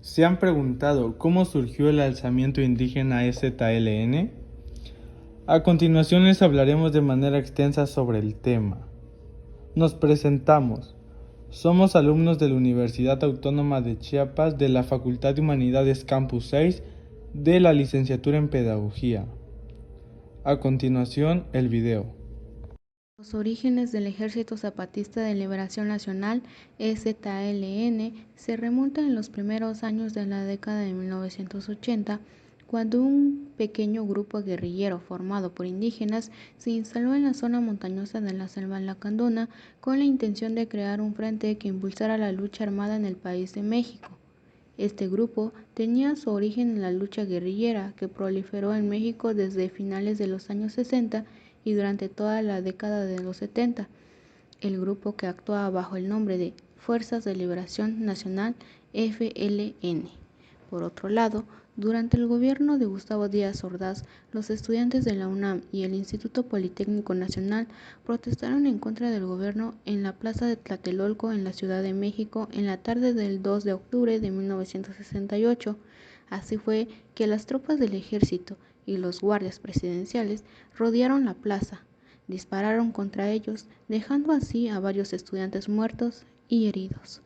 ¿Se han preguntado cómo surgió el alzamiento indígena EZLN? A continuación les hablaremos de manera extensa sobre el tema. Nos presentamos. Somos alumnos de la Universidad Autónoma de Chiapas de la Facultad de Humanidades Campus 6 de la licenciatura en Pedagogía. A continuación, el video. Los orígenes del Ejército Zapatista de Liberación Nacional, EZLN, se remontan en los primeros años de la década de 1980, cuando un pequeño grupo guerrillero formado por indígenas se instaló en la zona montañosa de la selva lacandona con la intención de crear un frente que impulsara la lucha armada en el país de México. Este grupo tenía su origen en la lucha guerrillera que proliferó en México desde finales de los años 60 y durante toda la década de los 70. El grupo, que actuaba bajo el nombre de Fuerzas de Liberación Nacional (FLN). Por otro lado, durante el gobierno de Gustavo Díaz Ordaz, los estudiantes de la UNAM y el Instituto Politécnico Nacional protestaron en contra del gobierno en la plaza de Tlatelolco en la Ciudad de México en la tarde del 2 de octubre de 1968. Así fue que las tropas del ejército y los guardias presidenciales rodearon la plaza, dispararon contra ellos, dejando así a varios estudiantes muertos y heridos.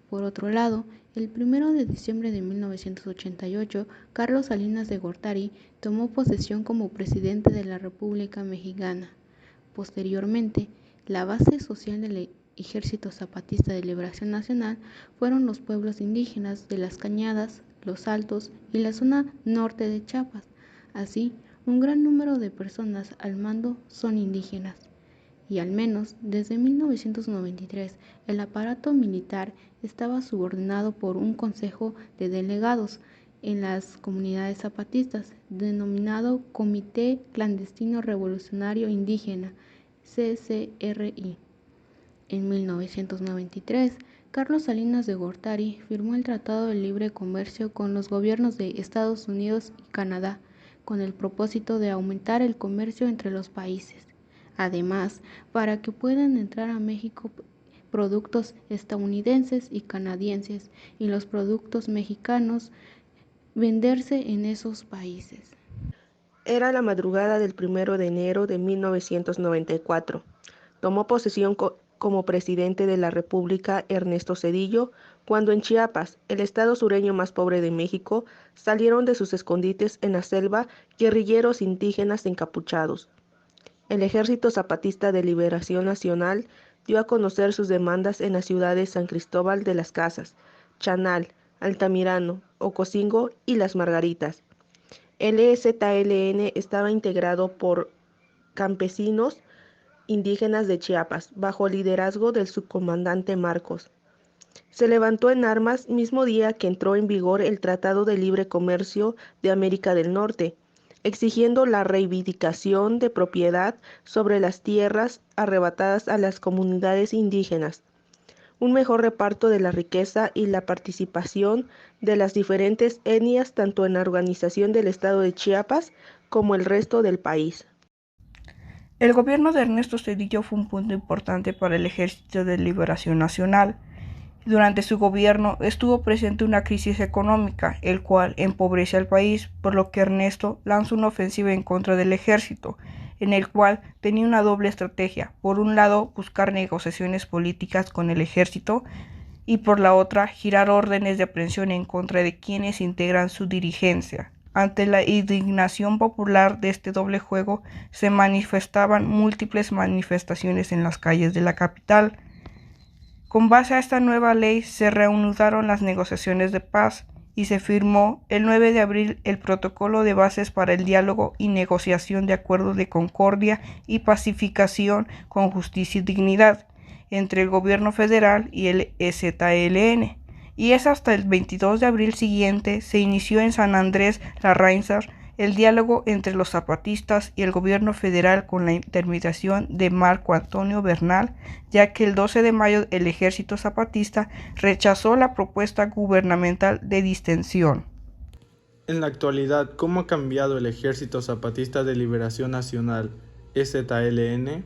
Por otro lado, el 1 de diciembre de 1988, Carlos Salinas de Gortari tomó posesión como presidente de la República Mexicana. Posteriormente, la base social del Ejército Zapatista de Liberación Nacional fueron los pueblos indígenas de Las Cañadas, Los Altos y la zona norte de Chiapas. Así, un gran número de personas al mando son indígenas. Y al menos desde 1993 el aparato militar estaba subordinado por un consejo de delegados en las comunidades zapatistas, denominado Comité Clandestino Revolucionario Indígena, CCRI. En 1993, Carlos Salinas de Gortari firmó el Tratado de Libre Comercio con los gobiernos de Estados Unidos y Canadá, con el propósito de aumentar el comercio entre los países. Además, para que puedan entrar a México productos estadounidenses y canadienses y los productos mexicanos venderse en esos países. Era la madrugada del 1 de enero de 1994. Tomó posesión como presidente de la República Ernesto Zedillo, cuando en Chiapas, el estado sureño más pobre de México, salieron de sus escondites en la selva guerrilleros indígenas encapuchados. El Ejército Zapatista de Liberación Nacional dio a conocer sus demandas en las ciudades San Cristóbal de las Casas, Chanal, Altamirano, Ocosingo y Las Margaritas. El EZLN estaba integrado por campesinos indígenas de Chiapas, bajo el liderazgo del subcomandante Marcos. Se levantó en armas mismo día que entró en vigor el Tratado de Libre Comercio de América del Norte, exigiendo la reivindicación de propiedad sobre las tierras arrebatadas a las comunidades indígenas, un mejor reparto de la riqueza y la participación de las diferentes etnias tanto en la organización del estado de Chiapas como el resto del país. El gobierno de Ernesto Zedillo fue un punto importante para el Ejército de Liberación Nacional. Durante su gobierno estuvo presente una crisis económica, el cual empobrece al país, por lo que Ernesto lanzó una ofensiva en contra del ejército, en el cual tenía una doble estrategia: por un lado buscar negociaciones políticas con el ejército y por la otra girar órdenes de aprehensión en contra de quienes integran su dirigencia. Ante la indignación popular de este doble juego, se manifestaban múltiples manifestaciones en las calles de la capital. Con base a esta nueva ley se reanudaron las negociaciones de paz y se firmó el 9 de abril el Protocolo de Bases para el Diálogo y Negociación de Acuerdos de Concordia y Pacificación con Justicia y Dignidad entre el gobierno federal y el EZLN. Y es hasta el 22 de abril siguiente se inició en San Andrés Larrainzar el diálogo entre los zapatistas y el gobierno federal con la intermediación de Marco Antonio Bernal, ya que el 12 de mayo el Ejército Zapatista rechazó la propuesta gubernamental de distensión. En la actualidad, ¿cómo ha cambiado el Ejército Zapatista de Liberación Nacional, EZLN?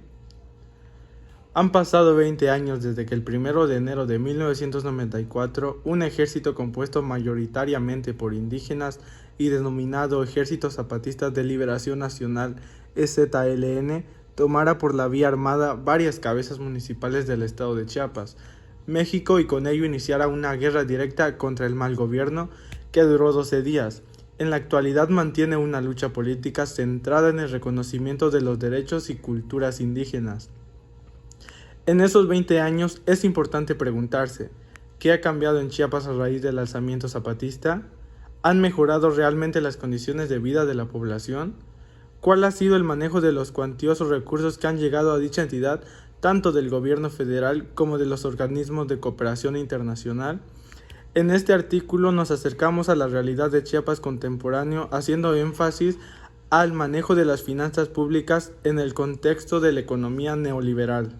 Han pasado 20 años desde que el 1 de enero de 1994 un ejército compuesto mayoritariamente por indígenas y denominado Ejército Zapatista de Liberación Nacional EZLN tomara por la vía armada varias cabezas municipales del estado de Chiapas, México, y con ello iniciara una guerra directa contra el mal gobierno que duró 12 días. En la actualidad mantiene una lucha política centrada en el reconocimiento de los derechos y culturas indígenas. En esos 20 años es importante preguntarse, ¿qué ha cambiado en Chiapas a raíz del alzamiento zapatista? ¿Han mejorado realmente las condiciones de vida de la población? ¿Cuál ha sido el manejo de los cuantiosos recursos que han llegado a dicha entidad, tanto del gobierno federal como de los organismos de cooperación internacional? En este artículo nos acercamos a la realidad de Chiapas contemporáneo, haciendo énfasis al manejo de las finanzas públicas en el contexto de la economía neoliberal.